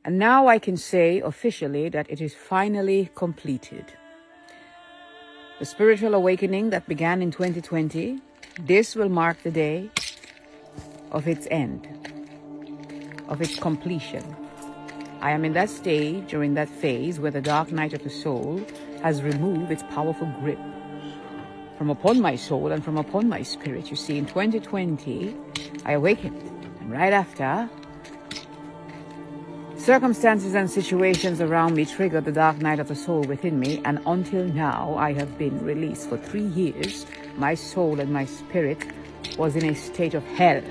And now I can say officially that it is finally completed. The spiritual awakening that began in 2020, this will mark the day of its end, of its completion. I am in that stage or in that phase where the dark night of the soul has removed its powerful grip from upon my soul and from upon my spirit. You see, in 2020, I awakened, and right after, circumstances and situations around me triggered the dark night of the soul within me, and until now, I have been released. For 3 years, my soul and my spirit was in a state of hell.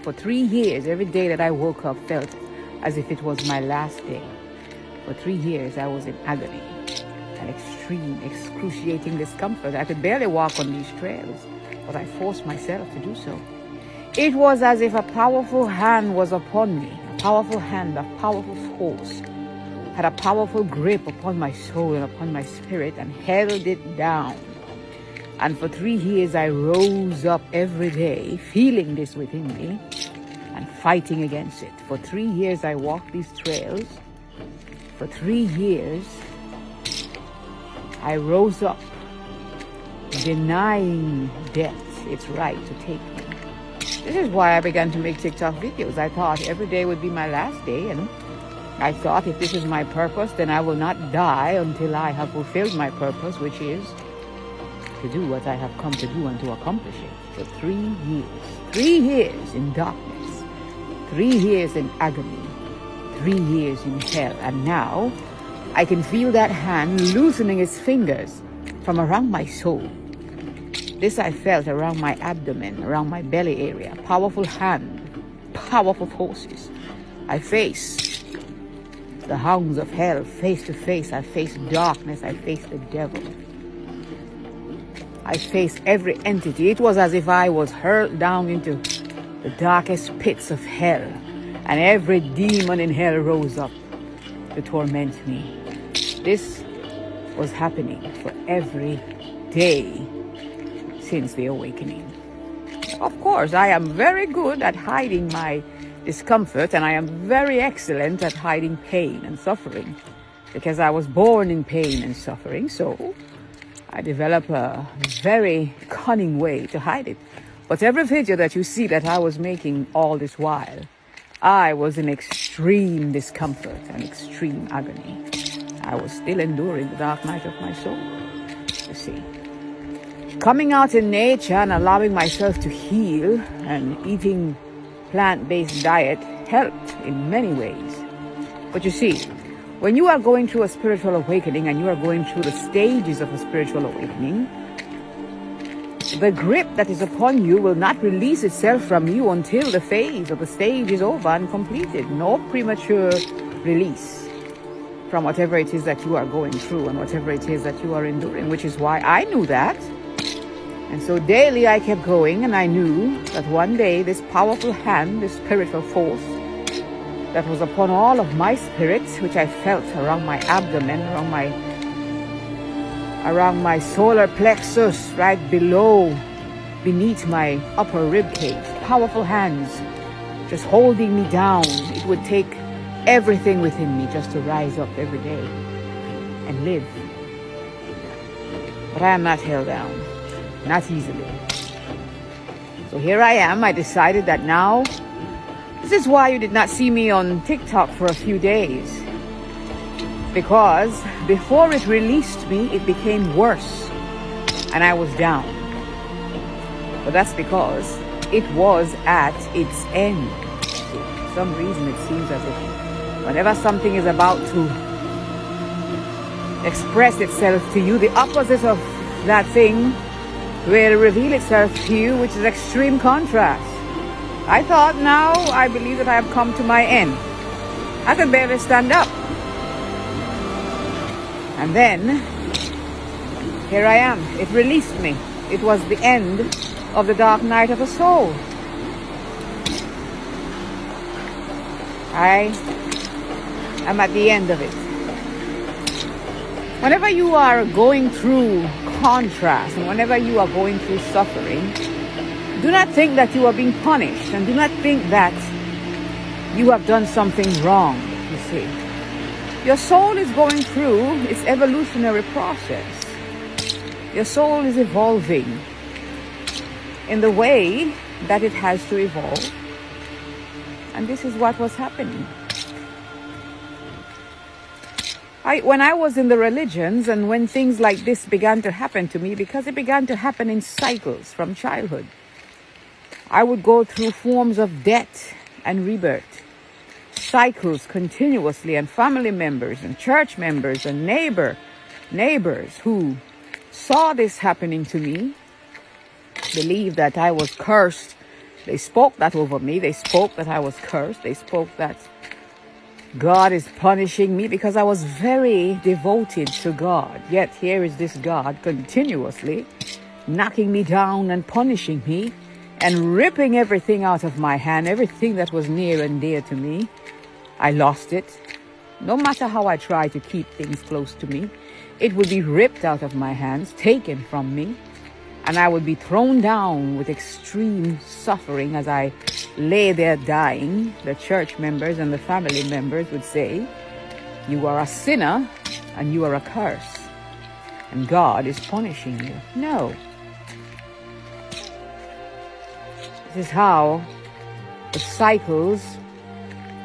For 3 years, every day that I woke up felt as if it was my last day. For 3 years, I was in agony and extreme, excruciating discomfort. I could barely walk on these trails, but I forced myself to do so. It was as if a powerful hand was upon me. A powerful hand, a powerful force had a powerful grip upon my soul and upon my spirit and held it down. And for 3 years, I rose up every day, feeling this within me and fighting against it. For 3 years, I walked these trails. For 3 years, I rose up, denying death its right to take me. This is why I began to make TikTok videos. I thought every day would be my last day, and I thought if this is my purpose, then I will not die until I have fulfilled my purpose, which is to do what I have come to do and to accomplish it. For 3 years. 3 years in darkness. 3 years in agony. 3 years in hell. And now I can feel that hand loosening its fingers from around my soul. This I felt around my abdomen, around my belly area. Powerful hand, powerful forces. I face the hounds of hell face to face. I face darkness. I face the devil. I faced every entity. It was as if I was hurled down into the darkest pits of hell, and every demon in hell rose up to torment me. This was happening for every day since the awakening. Of course, I am very good at hiding my discomfort, and I am very excellent at hiding pain and suffering, because I was born in pain and suffering, so I developed a very cunning way to hide it. But every video that you see that I was making all this while, I was in extreme discomfort and extreme agony. I was still enduring the dark night of my soul, you see. Coming out in nature and allowing myself to heal and eating plant-based diet helped in many ways. But you see, when you are going through a spiritual awakening and you are going through the stages of a spiritual awakening, the grip that is upon you will not release itself from you until the phase of the stage is over and completed. No premature release from whatever it is that you are going through and whatever it is that you are enduring, which is why I knew that. And so daily I kept going, and I knew that one day this powerful hand, this spiritual force that was upon all of my spirits, which I felt around my abdomen, around my solar plexus, right beneath my upper rib cage, powerful hands just holding me down. It would take everything within me just to rise up every day and live. But I am not held down, not easily. So here I am. I decided that now, this is why you did not see me on TikTok for a few days. Because before it released me, it became worse. And I was down. But that's because it was at its end. For some reason, it seems as if whenever something is about to express itself to you, the opposite of that thing will reveal itself to you, which is extreme contrast. I thought, now I believe that I have come to my end. I could barely stand up. And then, here I am. It released me. It was the end of the dark night of the soul. I am at the end of it. Whenever you are going through contrast and whenever you are going through suffering, do not think that you are being punished, and do not think that you have done something wrong. You see. Your soul is going through its evolutionary process. Your soul is evolving in the way that it has to evolve. And this is what was happening. When I was in the religions and when things like this began to happen to me, because it began to happen in cycles from childhood, I would go through forms of death and rebirth, cycles continuously, and family members and church members and neighbors who saw this happening to me believed that I was cursed. They spoke that over me. They spoke that I was cursed. They spoke that God is punishing me because I was very devoted to God. Yet here is this God continuously knocking me down and punishing me and ripping everything out of my hand, everything that was near and dear to me. I lost it. No matter how I tried to keep things close to me, it would be ripped out of my hands, taken from me, and I would be thrown down with extreme suffering as I lay there dying. The church members and the family members would say, "You are a sinner and you are a curse, and God is punishing you." No. This is how the cycles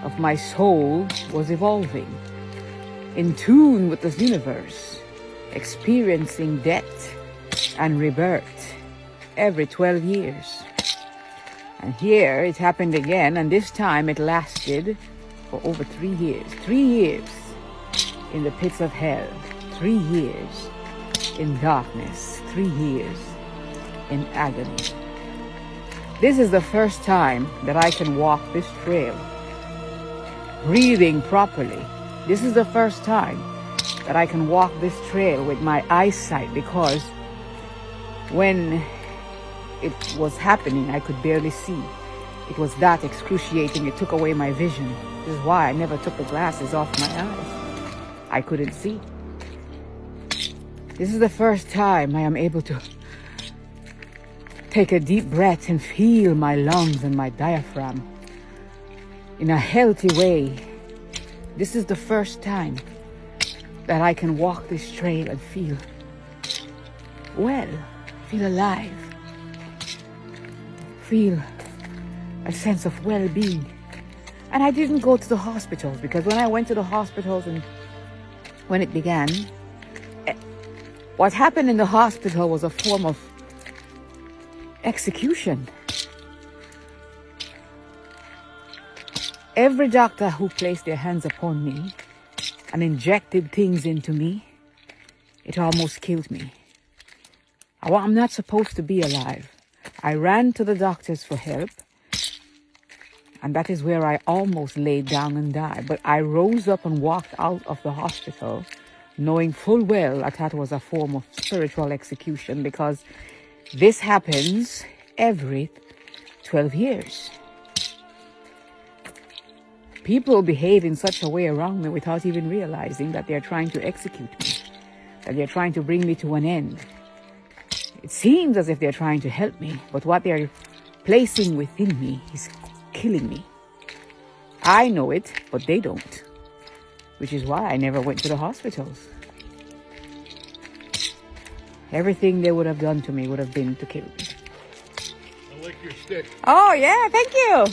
of my soul was evolving, in tune with this universe, experiencing death and rebirth every 12 years. And here it happened again, and this time it lasted for over 3 years. 3 years in the pits of hell, 3 years in darkness, 3 years in agony. This is the first time that I can walk this trail, breathing properly. This is the first time that I can walk this trail with my eyesight, because when it was happening, I could barely see. It was that excruciating. It took away my vision. This is why I never took the glasses off my eyes. I couldn't see. This is the first time I am able to take a deep breath and feel my lungs and my diaphragm in a healthy way. This is the first time that I can walk this trail and feel well, feel alive, feel a sense of well-being. And I didn't go to the hospitals, because when I went to the hospitals and when it began, what happened in the hospital was a form of execution. Every doctor who placed their hands upon me and injected things into me, it almost killed me. I'm not supposed to be alive. I ran to the doctors for help, and that is where I almost laid down and died. But I rose up and walked out of the hospital, knowing full well that that was a form of spiritual execution, because this happens every 12 years. People behave in such a way around me without even realizing that they're trying to execute me, that they're trying to bring me to an end. It seems as if they're trying to help me, but what they're placing within me is killing me. I know it, but they don't, which is why I never went to the hospitals. Everything they would have done to me would have been to kill me. I like your stick. Oh, yeah, thank you.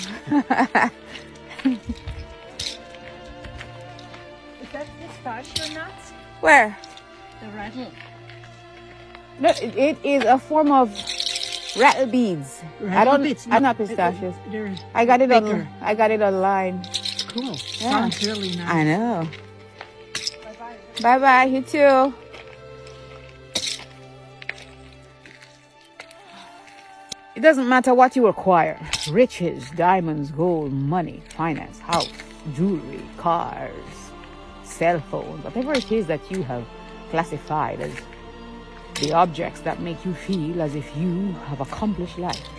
Is that pistachio nuts? Where? The rattle. No, it is a form of rattle beads. It's not pistachios. They're I got it bigger. I got it online. Cool. Yeah. Sounds really nice. I know. Bye bye. You too. It doesn't matter what you acquire: riches, diamonds, gold, money, finance, house, jewelry, cars, cell phones, whatever it is that you have classified as the objects that make you feel as if you have accomplished life.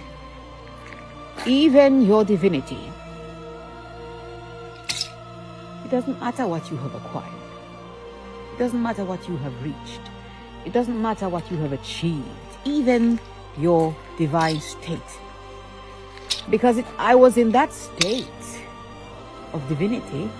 Even your divinity. It doesn't matter what you have acquired. It doesn't matter what you have reached. It doesn't matter what you have achieved. Even your divine state. Because I was in that state of divinity